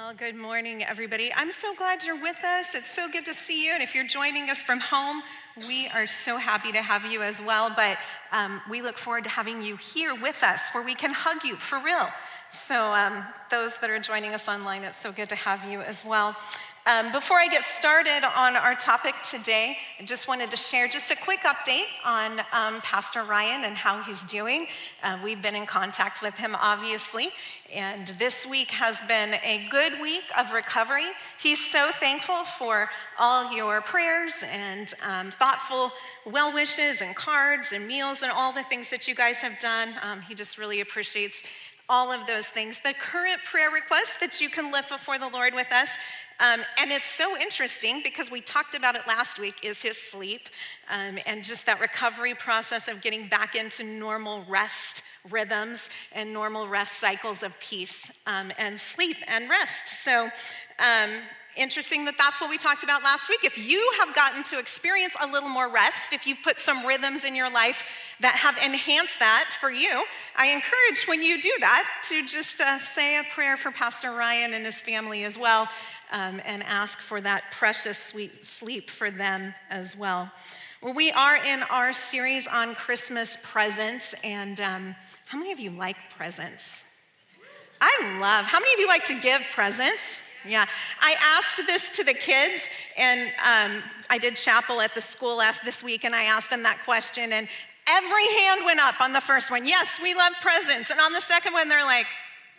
Well, good morning, everybody. I'm so glad you're with us. It's so good to see you. And if you're joining us from home, we are so happy to have you as well. But we look forward to having you here with us where we can hug you for real. So those that are joining us online, it's so good to have you as well. Before I get started on our topic today, I just wanted to share just a quick update on Pastor Ryan and how he's doing. We've been in contact with him, obviously, and this week has been a good week of recovery. He's so thankful for all your prayers and thoughtful well wishes and cards and meals and all the things that you guys have done. He just really appreciates all of those things. The current prayer request that you can lift before the Lord with us, and it's so interesting because we talked about it last week, is his sleep and just that recovery process of getting back into normal rest rhythms and normal rest cycles of peace and sleep and rest. So interesting that that's what we talked about last week. If you have gotten to experience a little more rest, if you've put some rhythms in your life that have enhanced that for you, I encourage when you do that to just say a prayer for Pastor Ryan and his family as well, and ask for that precious sweet sleep for them as well. Well, we are in our series on Christmas presents, and how many of you like presents? How many of you like to give presents? Yeah, I asked this to the kids, and I did chapel at the school this week, and I asked them that question, and every hand went up on the first one. Yes, we love presents. And on the second one, they're like,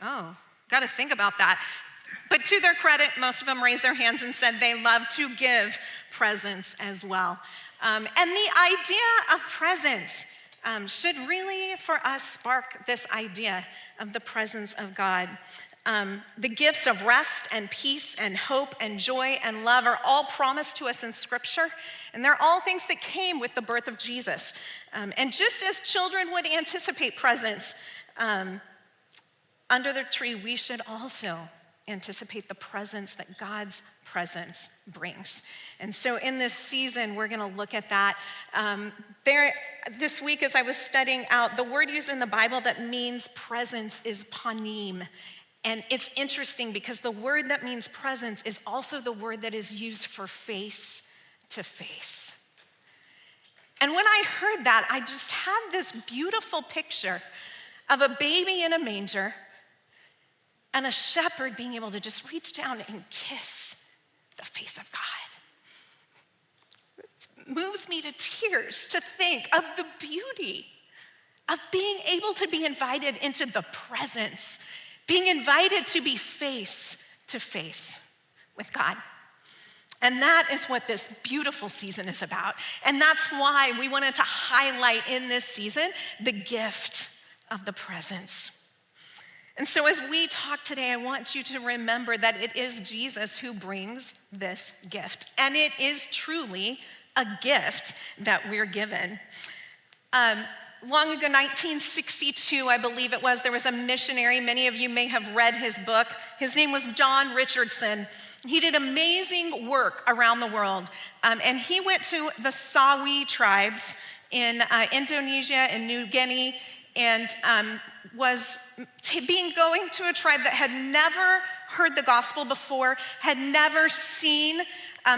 oh, got to think about that. But to their credit, most of them raised their hands and said they love to give presents as well. And the idea of presents should really, for us, spark this idea of the presence of God. The gifts of rest and peace and hope and joy and love are all promised to us in Scripture, and they're all things that came with the birth of Jesus. And just as children would anticipate presents under the tree, we should also anticipate the presence that God's presence brings. And so in this season, we're going to look at that. This week, as I was studying out, the word used in the Bible that means presence is panim. And it's interesting because the word that means presence is also the word that is used for face to face. And when I heard that, I just had this beautiful picture of a baby in a manger and a shepherd being able to just reach down and kiss the face of God. It moves me to tears to think of the beauty of being able to be invited into the presence, being invited to be face to face with God. And that is what this beautiful season is about. And that's why we wanted to highlight in this season the gift of the presence. And so as we talk today, I want you to remember that it is Jesus who brings this gift. And it is truly a gift that we're given. Long ago, 1962, I believe it was, there was a missionary. Many of you may have read his book. His name was John Richardson. He did amazing work around the world. And he went to the Sawi tribes in Indonesia and New Guinea, and was going to a tribe that had never heard the gospel before, had never seen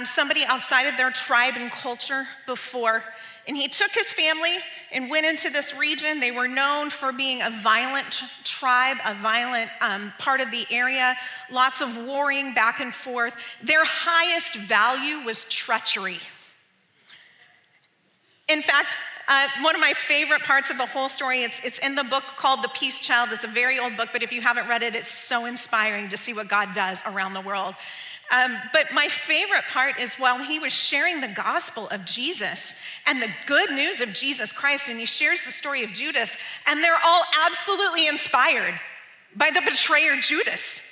somebody outside of their tribe and culture before. And he took his family and went into this region. They were known for being a violent tribe, a violent part of the area, lots of warring back and forth. Their highest value was treachery. In fact, one of my favorite parts of the whole story, it's in the book called The Peace Child. It's a very old book, but if you haven't read it, it's so inspiring to see what God does around the world. But my favorite part is while he was sharing the gospel of Jesus and the good news of Jesus Christ, and he shares the story of Judas, and they're all absolutely inspired by the betrayer Judas.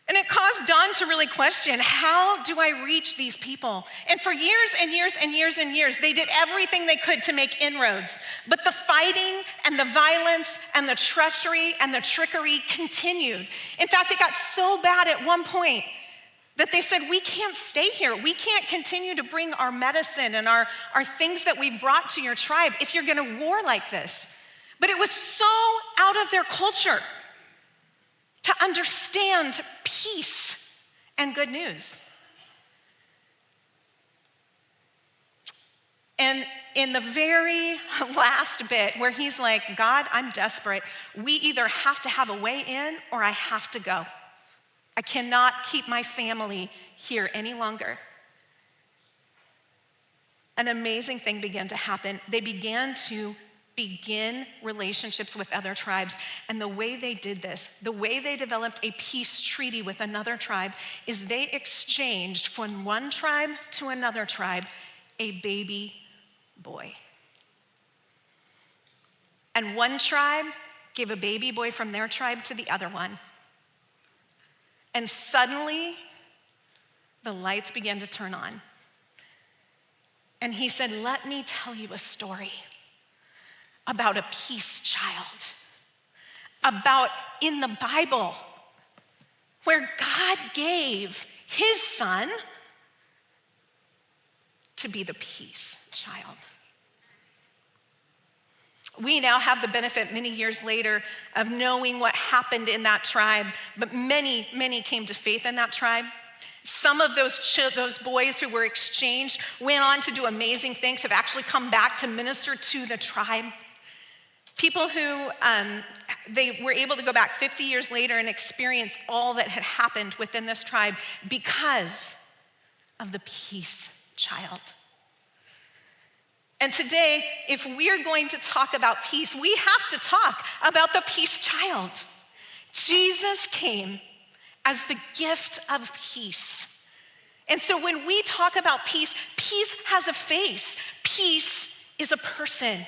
And it caused Don to really question, how do I reach these people? And for years and years and years and years, they did everything they could to make inroads. But the fighting and the violence and the treachery and the trickery continued. In fact, it got so bad at one point that they said, we can't stay here. We can't continue to bring our medicine and our things that we brought to your tribe if you're gonna war like this. But it was so out of their culture. to understand peace and good news. And in the very last bit where he's like, God, I'm desperate. We either have to have a way in or I have to go. I cannot keep my family here any longer. An amazing thing began to happen. They began to begin relationships with other tribes. And the way they did this, the way they developed a peace treaty with another tribe, is they exchanged from one tribe to another tribe a baby boy. And one tribe gave a baby boy from their tribe to the other one. And suddenly, the lights began to turn on. And he said, let me tell you a story about a peace child, about in the Bible, where God gave his son to be the peace child. We now have the benefit many years later of knowing what happened in that tribe, but many came to faith in that tribe. Some of those boys who were exchanged went on to do amazing things, have actually come back to minister to the tribe. People who they were able to go back 50 years later and experience all that had happened within this tribe because of the peace child. And today, if we're going to talk about peace, we have to talk about the peace child. Jesus came as the gift of peace. And so when we talk about peace, peace has a face. Peace is a person.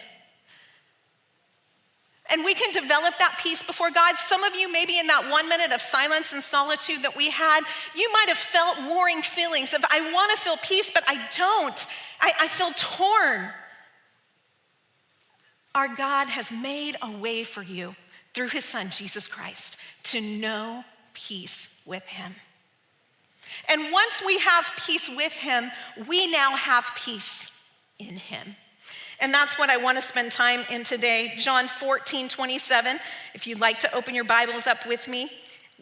And we can develop that peace before God. Some of you, maybe in that 1 minute of silence and solitude that we had, you might have felt warring feelings of, I want to feel peace, but I don't. I feel torn. Our God has made a way for you through his son, Jesus Christ, to know peace with him. And once we have peace with him, we now have peace in him. And that's what I want to spend time in today. John 14:27. If you'd like to open your Bibles up with me,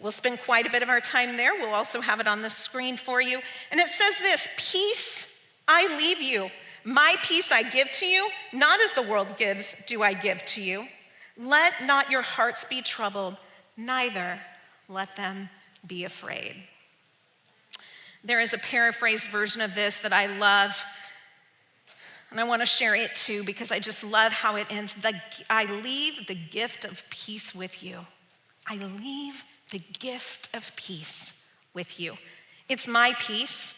we'll spend quite a bit of our time there. We'll also have it on the screen for you. And it says this, peace I leave you. My peace I give to you, not as the world gives do I give to you. Let not your hearts be troubled, neither let them be afraid. There is a paraphrased version of this that I love, and I want to share it too because I just love how it ends. I leave the gift of peace with you. I leave the gift of peace with you. It's my peace,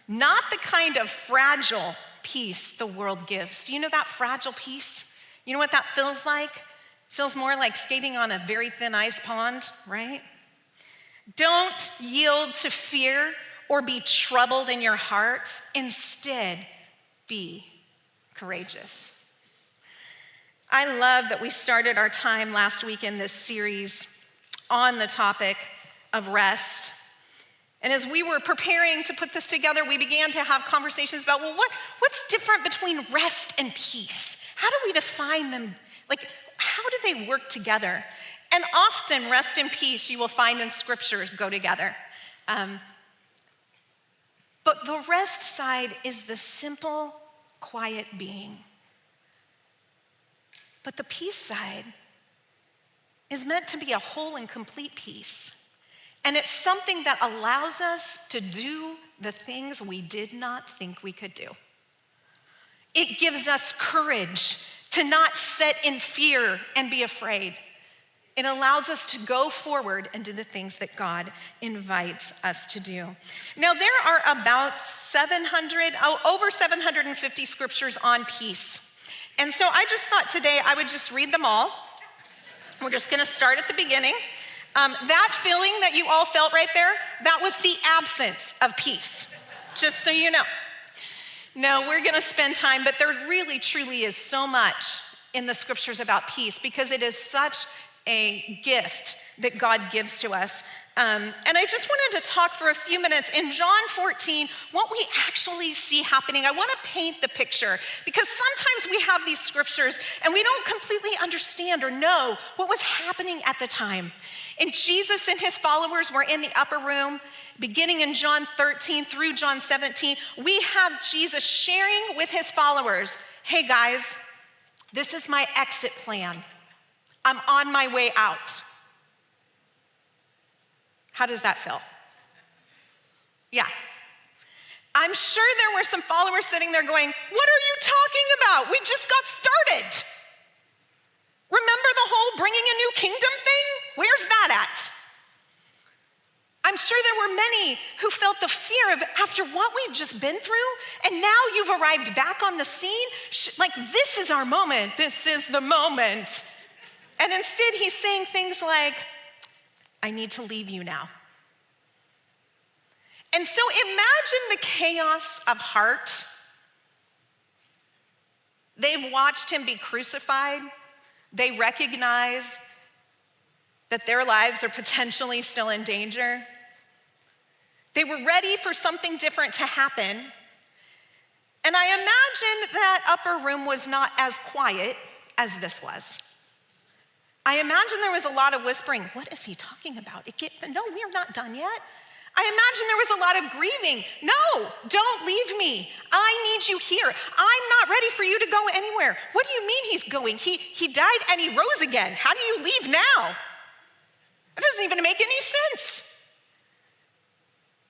not the kind of fragile peace the world gives. Do you know that fragile peace? You know what that feels like? Feels more like skating on a very thin ice pond, right? Don't yield to fear or be troubled in your hearts. Instead, be courageous. I love that we started our time last week in this series on the topic of rest. And as we were preparing to put this together, we began to have conversations about, well, what's different between rest and peace? How do we define them? Like, how do they work together? And often rest and peace, you will find in scriptures, go together. But the rest side is the simple, quiet being. But the peace side is meant to be a whole and complete peace. And it's something that allows us to do the things we did not think we could do. It gives us courage to not sit in fear and be afraid. It allows us to go forward and do the things that God invites us to do. Now, there are about over 750 scriptures on peace. And so I just thought today I would just read them all. We're just going to start at the beginning. That feeling that you all felt right there, that was the absence of peace, just so you know. No, we're going to spend time, but there really, truly is so much in the scriptures about peace because it is such a gift that God gives to us. And I just wanted to talk for a few minutes in John 14, what we actually see happening. I want to paint the picture because sometimes we have these scriptures and we don't completely understand or know what was happening at the time. And Jesus and his followers were in the upper room, beginning in John 13 through John 17. We have Jesus sharing with his followers, hey guys, this is my exit plan. I'm on my way out. How does that feel? Yeah. I'm sure there were some followers sitting there going, what are you talking about? We just got started. Remember the whole bringing a new kingdom thing? Where's that at? I'm sure there were many who felt the fear of after what we've just been through, and now you've arrived back on the scene, like this is our moment, this is the moment. And instead he's saying things like, I need to leave you now. And so imagine the chaos of heart. They've watched him be crucified. They recognize that their lives are potentially still in danger. They were ready for something different to happen. And I imagine that upper room was not as quiet as this was. I imagine there was a lot of whispering. What is he talking about? No, we're not done yet. I imagine there was a lot of grieving. No, don't leave me. I need you here. I'm not ready for you to go anywhere. What do you mean he's going? He died and he rose again. How do you leave now? That doesn't even make any sense.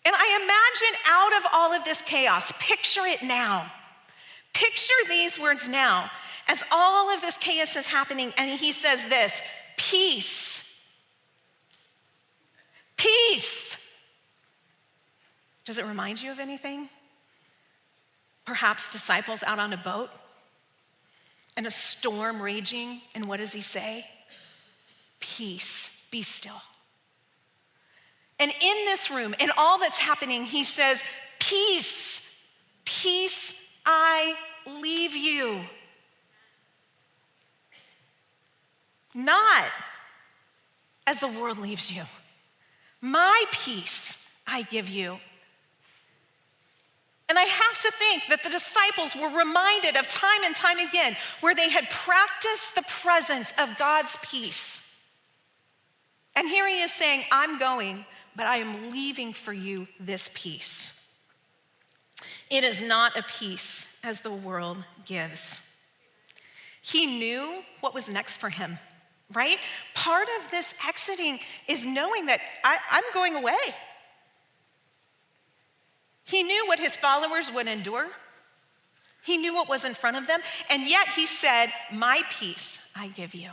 And I imagine out of all of this chaos, picture it now. Picture these words now as all of this chaos is happening, and he says this, peace. Peace. Does it remind you of anything? Perhaps disciples out on a boat and a storm raging, and what does he say? Peace, be still. And in this room, in all that's happening, he says, peace, peace I leave you. Not as the world leaves you. My peace I give you. And I have to think that the disciples were reminded of time and time again where they had practiced the presence of God's peace. And here he is saying, I'm going, but I am leaving for you this peace. It is not a peace as the world gives. He knew what was next for him, right? Part of this exiting is knowing that I'm going away. He knew what his followers would endure. He knew what was in front of them, and yet he said, my peace I give you.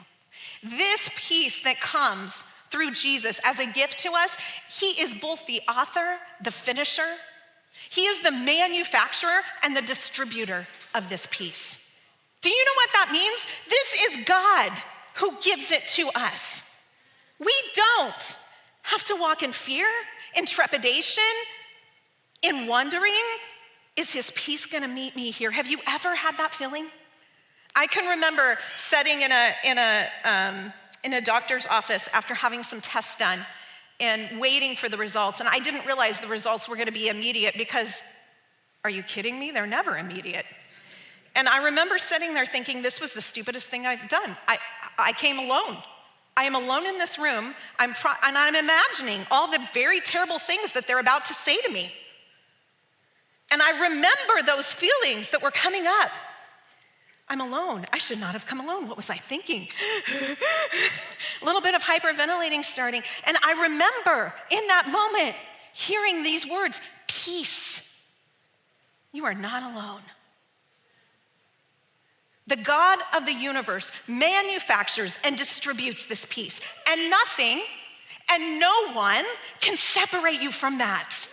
This peace that comes through Jesus as a gift to us, he is both the author, the finisher. He is the manufacturer and the distributor of this peace. Do you know what that means? This is God who gives it to us. We don't have to walk in fear, in trepidation, in wondering, is his peace gonna meet me here? Have you ever had that feeling? I can remember sitting in a doctor's office after having some tests done and waiting for the results. And I didn't realize the results were gonna be immediate because, are you kidding me? They're never immediate. And I remember sitting there thinking, this was the stupidest thing I've done. I came alone. I am alone in this room, and I'm imagining all the very terrible things that they're about to say to me. And I remember those feelings that were coming up. I'm alone. I should not have come alone. What was I thinking? A little bit of hyperventilating starting. And I remember in that moment hearing these words, peace. You are not alone. The God of the universe manufactures and distributes this peace. And nothing and no one can separate you from that.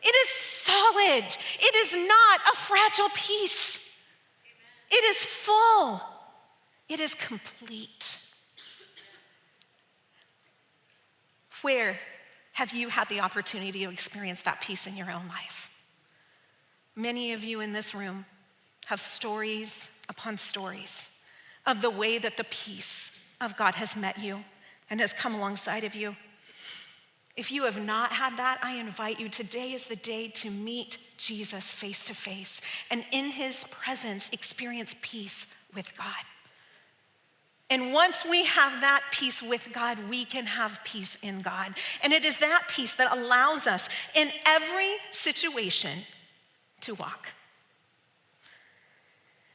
It is solid. It is not a fragile peace. It is full. It is complete. Where have you had the opportunity to experience that peace in your own life? Many of you in this room have stories upon stories of the way that the peace of God has met you and has come alongside of you. If you have not had that, I invite you, today is the day to meet Jesus face to face and in his presence experience peace with God. And once we have that peace with God, we can have peace in God. And it is that peace that allows us in every situation to walk.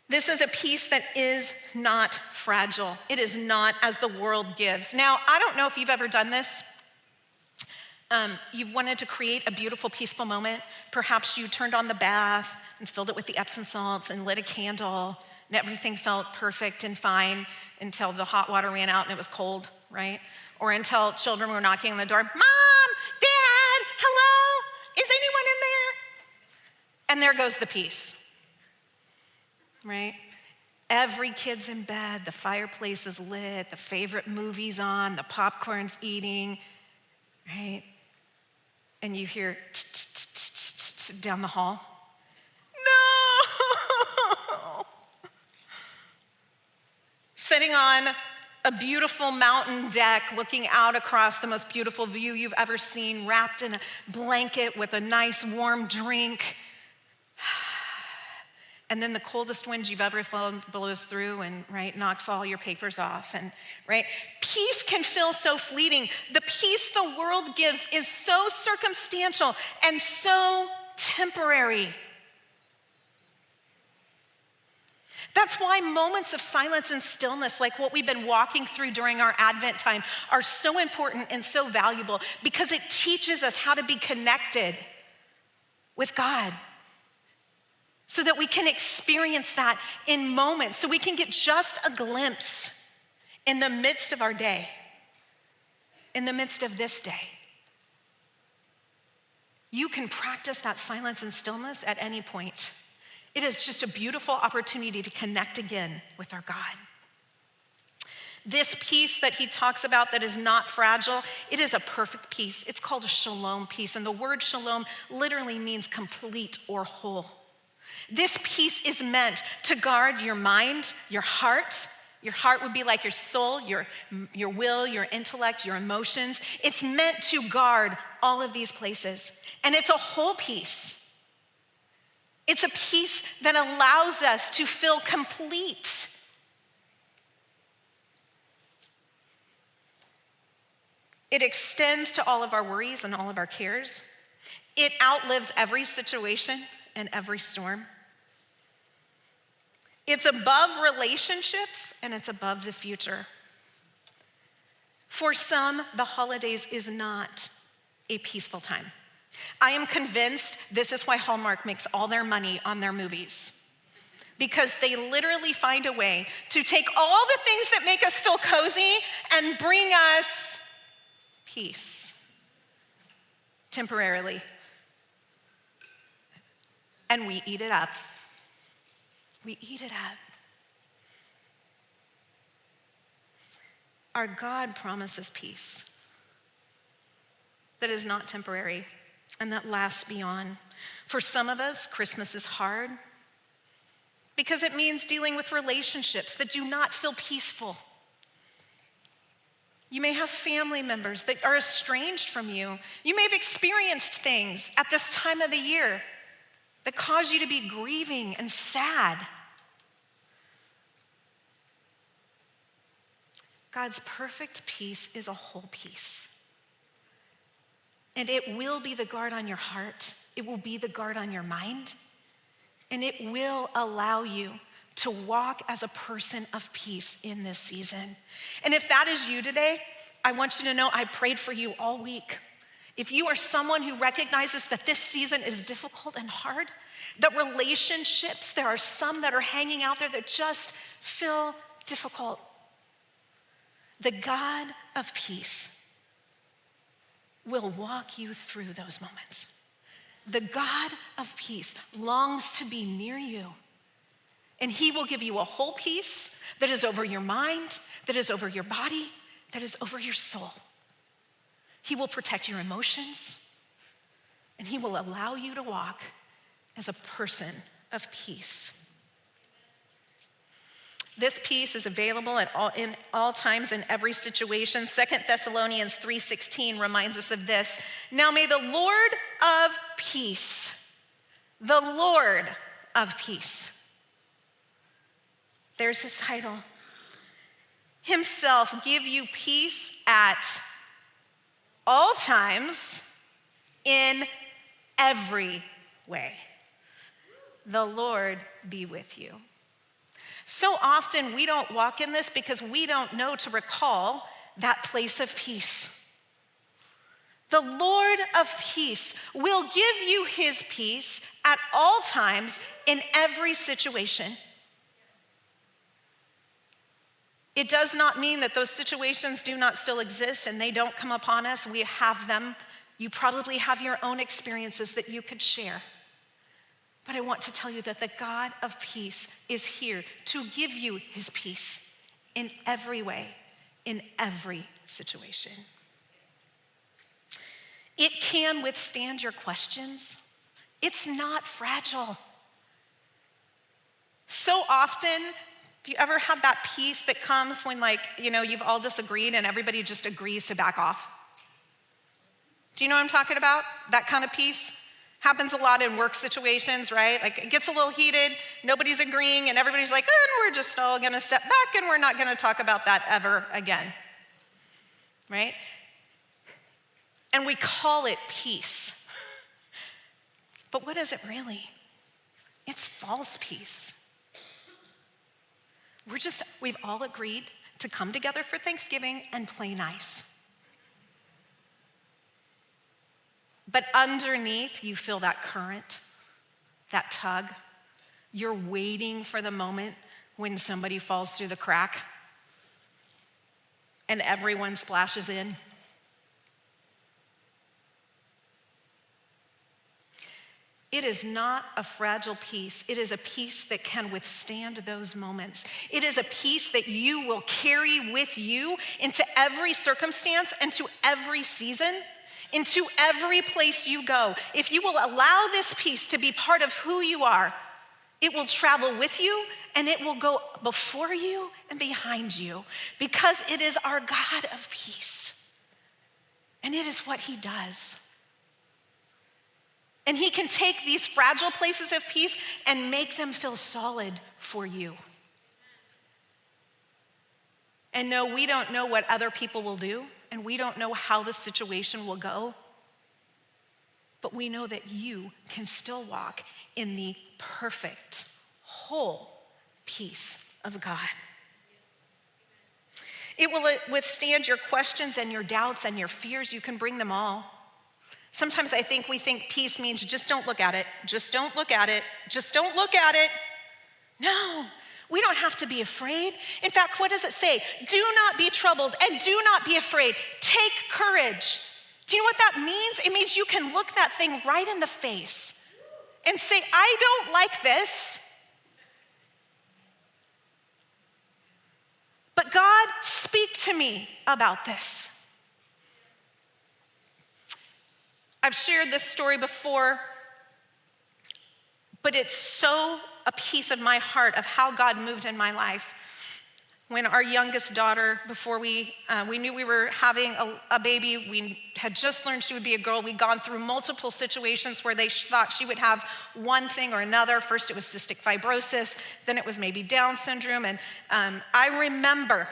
This is a peace that is not fragile. It is not as the world gives. Now, I don't know if you've ever done this. You've wanted to create a beautiful, peaceful moment. Perhaps you turned on the bath and filled it with the Epsom salts and lit a candle, and everything felt perfect and fine until the hot water ran out and it was cold, right? Or until children were knocking on the door, Mom, Dad, hello, is anyone in there? And there goes the peace, right? Every kid's in bed, the fireplace is lit, the favorite movie's on, the popcorn's eating, right? And you hear down the hall. No! Sitting on a beautiful mountain deck, looking out across the most beautiful view you've ever seen, wrapped in a blanket with a nice warm drink. And then the coldest wind you've ever flown blows through and, right, knocks all your papers off. And, right, peace can feel so fleeting. The peace the world gives is so circumstantial and so temporary. That's why moments of silence and stillness, like what we've been walking through during our Advent time, are so important and so valuable because it teaches us how to be connected with God, so that we can experience that in moments, so we can get just a glimpse in the midst of our day, in the midst of this day. You can practice that silence and stillness at any point. It is just a beautiful opportunity to connect again with our God. This peace that he talks about that is not fragile, it is a perfect peace. It's called a shalom peace, and the word shalom literally means complete or whole. This peace is meant to guard your mind, your heart. Your heart would be like your soul, your will, your intellect, your emotions. It's meant to guard all of these places. And it's a whole peace. It's a peace that allows us to feel complete. It extends to all of our worries and all of our cares. It outlives every situation and every storm. It's above relationships and it's above the future. For some, the holidays is not a peaceful time. I am convinced this is why Hallmark makes all their money on their movies, because they literally find a way to take all the things that make us feel cozy and bring us peace temporarily. And we eat it up. We eat it up. Our God promises peace that is not temporary and that lasts beyond. For some of us, Christmas is hard because it means dealing with relationships that do not feel peaceful. You may have family members that are estranged from you. You may have experienced things at this time of the year that cause you to be grieving and sad. God's perfect peace is a whole peace. And it will be the guard on your heart. It will be the guard on your mind. And it will allow you to walk as a person of peace in this season. And if that is you today, I want you to know I prayed for you all week. If you are someone who recognizes that this season is difficult and hard, that relationships, there are some that are hanging out there that just feel difficult, the God of peace will walk you through those moments. The God of peace longs to be near you, and he will give you a whole peace that is over your mind, that is over your body, that is over your soul. He will protect your emotions, and he will allow you to walk as a person of peace. This peace is available in all times, in every situation. 2 Thessalonians 3:16 reminds us of this. Now may the Lord of peace, the Lord of peace, there's his title, himself give you peace at all times, in every way. The Lord be with you. So often we don't walk in this because we don't know to recall that place of peace. The Lord of peace will give you his peace at all times in every situation. It does not mean that those situations do not still exist and they don't come upon us. We have them. You probably have your own experiences that you could share. But I want to tell you that the God of peace is here to give you his peace in every way, in every situation. It can withstand your questions. It's not fragile. So often, have you ever had that peace that comes when, you've all disagreed and everybody just agrees to back off? Do you know what I'm talking about? That kind of peace happens a lot in work situations, right? Like it gets a little heated, nobody's agreeing, and everybody's like, and we're just all gonna step back and we're not gonna talk about that ever again, right? And we call it peace. But what is it really? It's false peace. We've all agreed to come together for Thanksgiving and play nice. But underneath, you feel that current, that tug. You're waiting for the moment when somebody falls through the crack and everyone splashes in. It is not a fragile peace. It is a peace that can withstand those moments. It is a peace that you will carry with you into every circumstance and to every season, into every place you go. If you will allow this peace to be part of who you are, it will travel with you and it will go before you and behind you, because it is our God of peace. And it is what he does. And he can take these fragile places of peace and make them feel solid for you. And no, we don't know what other people will do, and we don't know how the situation will go. But we know that you can still walk in the perfect, whole peace of God. It will withstand your questions and your doubts and your fears. You can bring them all. Sometimes we think peace means just don't look at it. Just don't look at it. Just don't look at it. No, we don't have to be afraid. In fact, what does it say? Do not be troubled and do not be afraid. Take courage. Do you know what that means? It means you can look that thing right in the face and say, I don't like this. But God, speak to me about this. I've shared this story before, but it's so a piece of my heart of how God moved in my life. When our youngest daughter, before we knew we were having a baby, we had just learned she would be a girl. We'd gone through multiple situations where they thought she would have one thing or another. First it was cystic fibrosis, then it was maybe Down syndrome. And I remember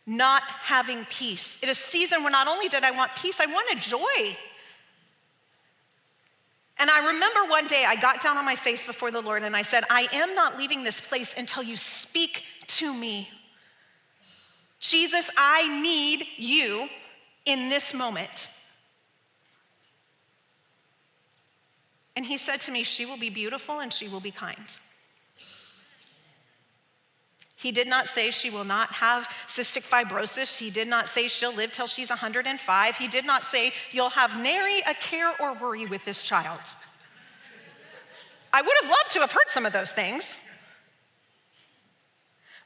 not having peace. In a season where not only did I want peace, I wanted joy. And I remember one day I got down on my face before the Lord and I said, I am not leaving this place until you speak to me. Jesus, I need you in this moment. And he said to me, she will be beautiful and she will be kind. He did not say she will not have cystic fibrosis. He did not say she'll live till she's 105. He did not say you'll have nary a care or worry with this child. I would have loved to have heard some of those things.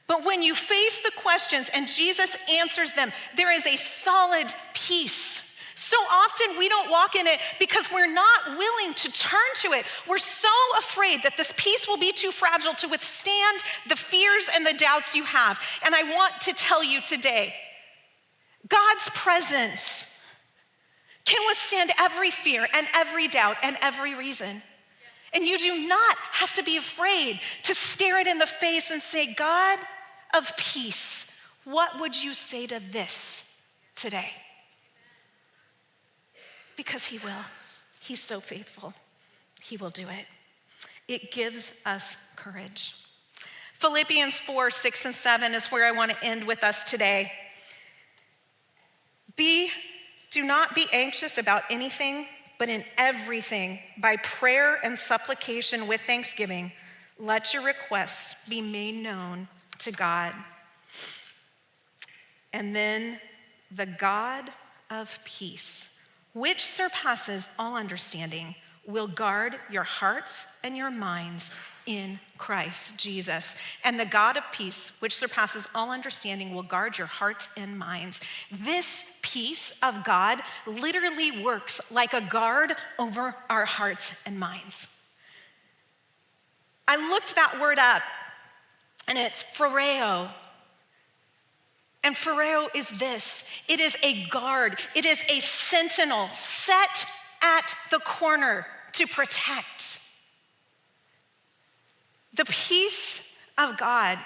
But when you face the questions and Jesus answers them, there is a solid peace. So often we don't walk in it because we're not willing to turn to it. We're so afraid that this peace will be too fragile to withstand the fears and the doubts you have. And I want to tell you today, God's presence can withstand every fear and every doubt and every reason. And you do not have to be afraid to stare it in the face and say, God of peace, what would you say to this today? Because he will. He's so faithful. He will do it. It gives us courage. Philippians 4, 6, and 7 is where I want to end with us today. Do not be anxious about anything, but in everything, by prayer and supplication with thanksgiving, let your requests be made known to God. And then the God of peace, which surpasses all understanding, will guard your hearts and your minds in Christ Jesus. And the God of peace, which surpasses all understanding, will guard your hearts and minds. This peace of God literally works like a guard over our hearts and minds. I looked that word up, and it's phoreo. And phoreo is this. It is a guard. It is a sentinel set at the corner to protect. The peace of God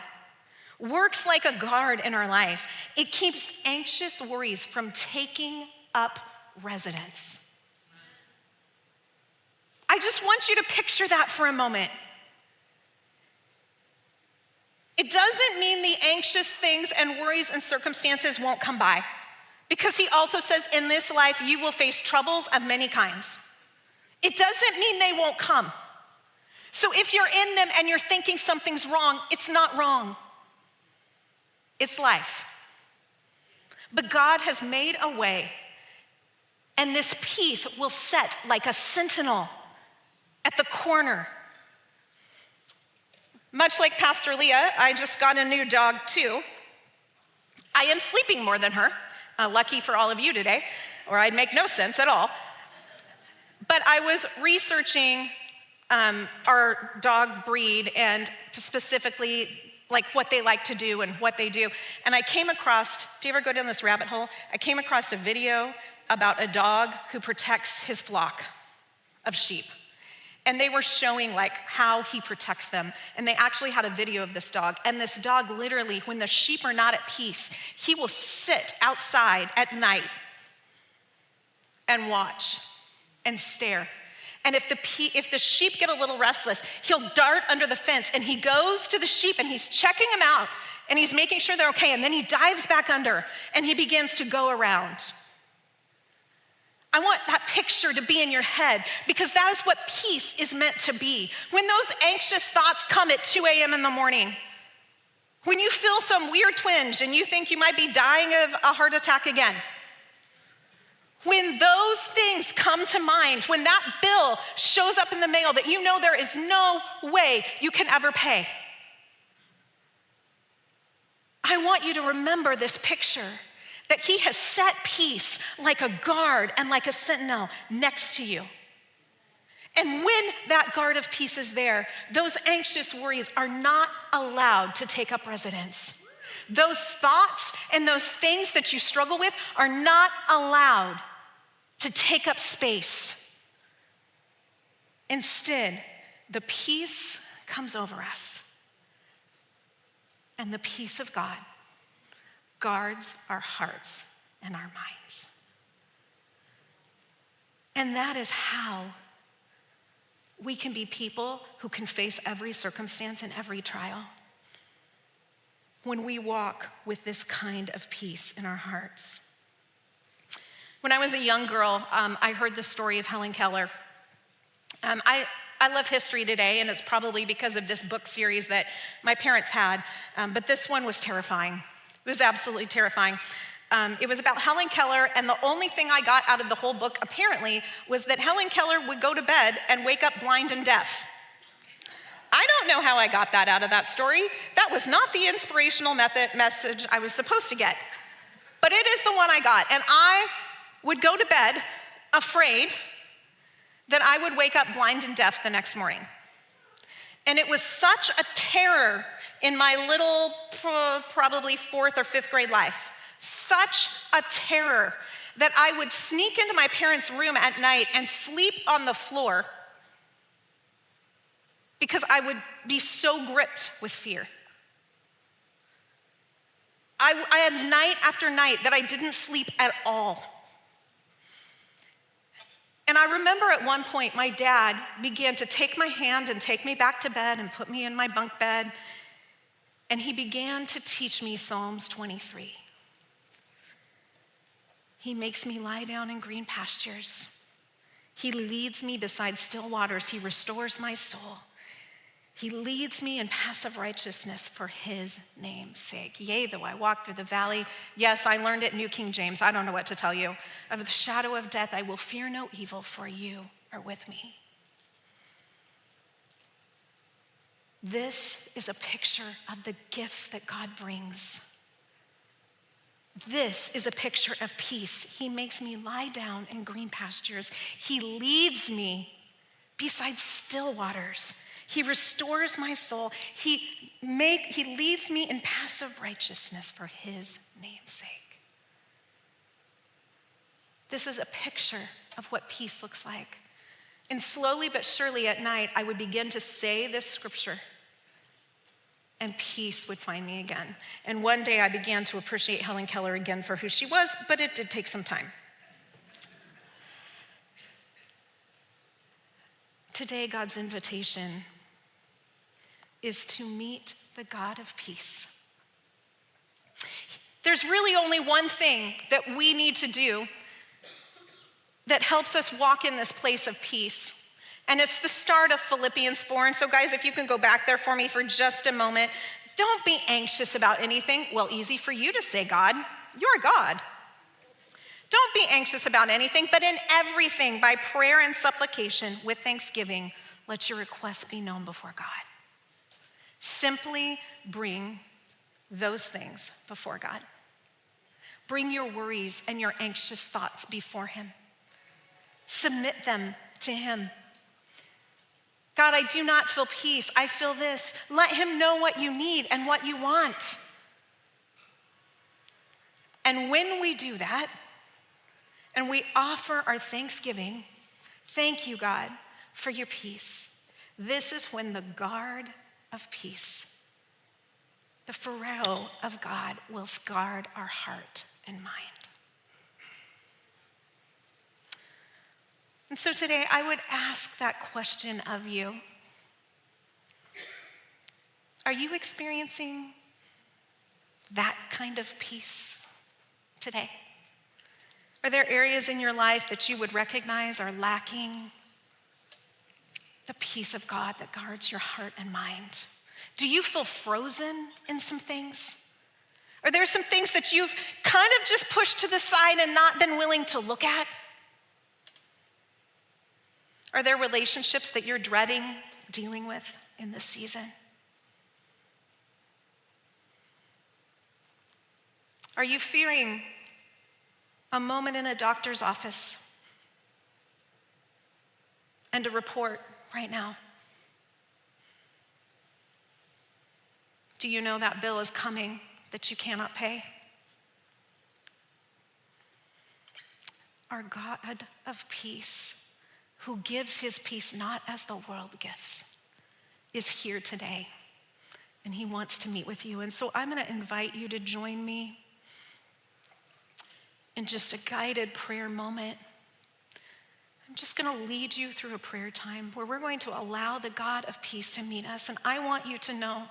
works like a guard in our life. It keeps anxious worries from taking up residence. I just want you to picture that for a moment. It doesn't mean the anxious things and worries and circumstances won't come by, because he also says in this life you will face troubles of many kinds. It doesn't mean they won't come. So if you're in them and you're thinking something's wrong, it's not wrong. It's life. But God has made a way, and this peace will set like a sentinel at the corner. Much like Pastor Leah, I just got a new dog too. I am sleeping more than her, lucky for all of you today, or I'd make no sense at all. But I was researching our dog breed and specifically like what they like to do and what they do. And I came across, do you ever go down this rabbit hole? I came across a video about a dog who protects his flock of sheep. And they were showing like how he protects them. And they actually had a video of this dog. And this dog literally, when the sheep are not at peace, he will sit outside at night and watch and stare. And if the sheep get a little restless, he'll dart under the fence and he goes to the sheep and he's checking them out and he's making sure they're okay. And then he dives back under and he begins to go around. I want that picture to be in your head, because that is what peace is meant to be. When those anxious thoughts come at 2 a.m. in the morning, when you feel some weird twinge and you think you might be dying of a heart attack again, when those things come to mind, when that bill shows up in the mail that you know there is no way you can ever pay, I want you to remember this picture, that he has set peace like a guard and like a sentinel next to you. And when that guard of peace is there, those anxious worries are not allowed to take up residence. Those thoughts and those things that you struggle with are not allowed to take up space. Instead, the peace comes over us. And the peace of God guards our hearts and our minds. And that is how we can be people who can face every circumstance and every trial. When we walk with this kind of peace in our hearts. When I was a young girl, I heard the story of Helen Keller. I love history today, and it's probably because of this book series that my parents had, but this one was terrifying. It was absolutely terrifying. It was about Helen Keller, and the only thing I got out of the whole book, apparently, was that Helen Keller would go to bed and wake up blind and deaf. I don't know how I got that out of that story. That was not the inspirational message I was supposed to get. But it is the one I got, and I would go to bed afraid that I would wake up blind and deaf the next morning. And it was such a terror in my little, probably 4th or 5th grade life, such a terror that I would sneak into my parents' room at night and sleep on the floor because I would be so gripped with fear. I had night after night that I didn't sleep at all. And I remember at one point, my dad began to take my hand and take me back to bed and put me in my bunk bed. And he began to teach me Psalms 23. He makes me lie down in green pastures. He leads me beside still waters. He restores my soul. He leads me in paths of righteousness for his name's sake. Yea, though I walk through the valley. Yes, I learned it New King James. I don't know what to tell you. Of the shadow of death, I will fear no evil, for you are with me. This is a picture of the gifts that God brings. This is a picture of peace. He makes me lie down in green pastures. He leads me beside still waters. He restores my soul. He leads me in paths of righteousness for his name's sake. This is a picture of what peace looks like. And slowly but surely at night, I would begin to say this scripture, and peace would find me again. And one day I began to appreciate Helen Keller again for who she was, but it did take some time. Today, God's invitation is to meet the God of peace. There's really only one thing that we need to do that helps us walk in this place of peace. And it's the start of Philippians 4. And so guys, if you can go back there for me for just a moment. Don't be anxious about anything. Well, easy for you to say, God. You're God. Don't be anxious about anything, but in everything, by prayer and supplication, with thanksgiving, let your requests be known before God. Simply bring those things before God. Bring your worries and your anxious thoughts before him. Submit them to him. God, I do not feel peace. I feel this. Let him know what you need and what you want. And when we do that, and we offer our thanksgiving, thank you, God, for your peace. This is when the guard of peace, the Pharaoh of God, will guard our heart and mind. And so today I would ask that question of you. Are you experiencing that kind of peace today? Are there areas in your life that you would recognize are lacking the peace of God that guards your heart and mind? Do you feel frozen in some things? Are there some things that you've kind of just pushed to the side and not been willing to look at? Are there relationships that you're dreading dealing with in this season? Are you fearing a moment in a doctor's office and a report right now? Do you know that bill is coming that you cannot pay? Our God of peace, who gives his peace not as the world gives, is here today, and he wants to meet with you. And so I'm going to invite you to join me in just a guided prayer moment. I'm just going to lead you through a prayer time where we're going to allow the God of peace to meet us. And I want you to know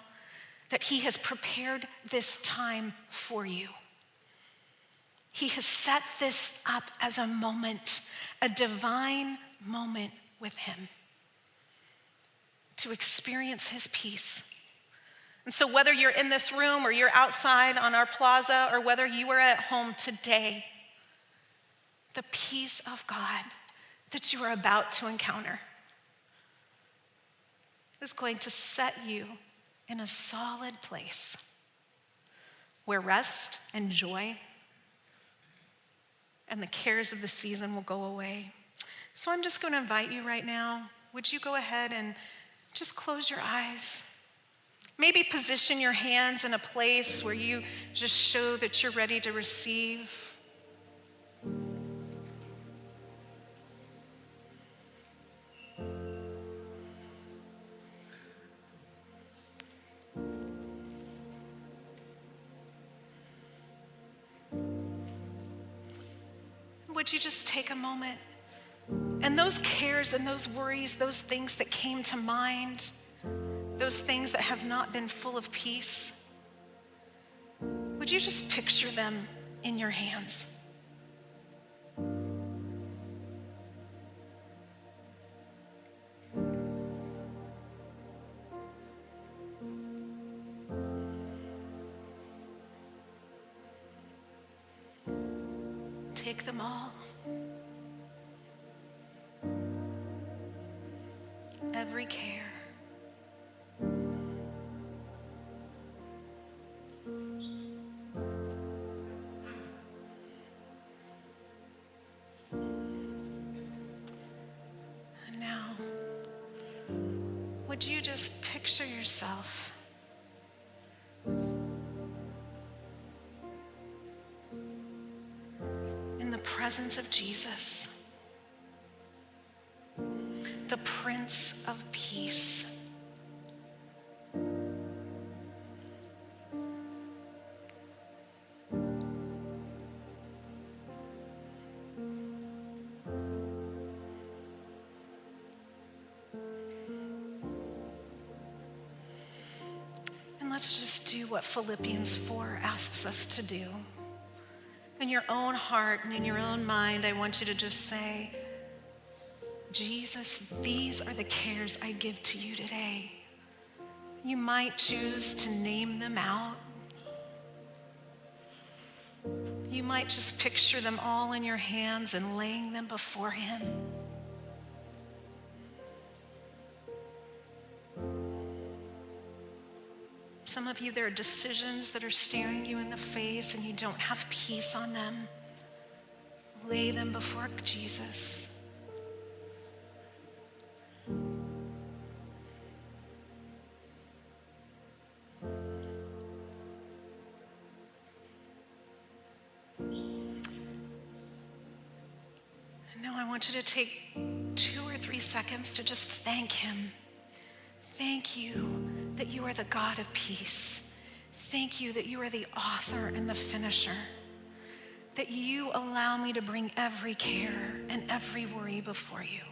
that he has prepared this time for you. He has set this up as a moment, a divine moment with him to experience his peace. And so whether you're in this room or you're outside on our plaza or whether you are at home today, the peace of God that you are about to encounter is going to set you in a solid place where rest and joy and the cares of the season will go away. So I'm just going to invite you right now. Would you go ahead and just close your eyes? Maybe position your hands in a place where you just show that you're ready to receive. Would you just take a moment and those cares and those worries, those things that came to mind, those things that have not been full of peace, would you just picture them in your hands? Take them all. Every care. And now, would you just picture yourself in the presence of Jesus, the Prince of Peace. And let's just do what Philippians 4 asks us to do. In your own heart and in your own mind, I want you to just say, Jesus, these are the cares I give to you today. You might choose to name them out. You might just picture them all in your hands and laying them before him. Some of you, there are decisions that are staring you in the face and you don't have peace on them. Lay them before Jesus. Now I want you to take 2 or 3 seconds to just thank him. Thank you that you are the God of peace. Thank you that you are the author and the finisher. That you allow me to bring every care and every worry before you.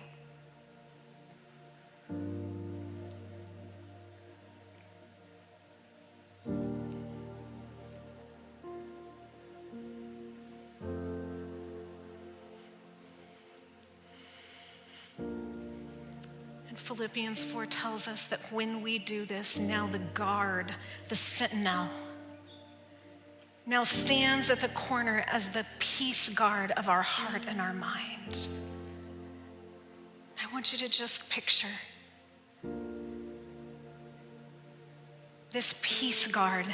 Philippians 4 tells us that when we do this, now the guard, the sentinel, now stands at the corner as the peace guard of our heart and our mind. I want you to just picture this peace guard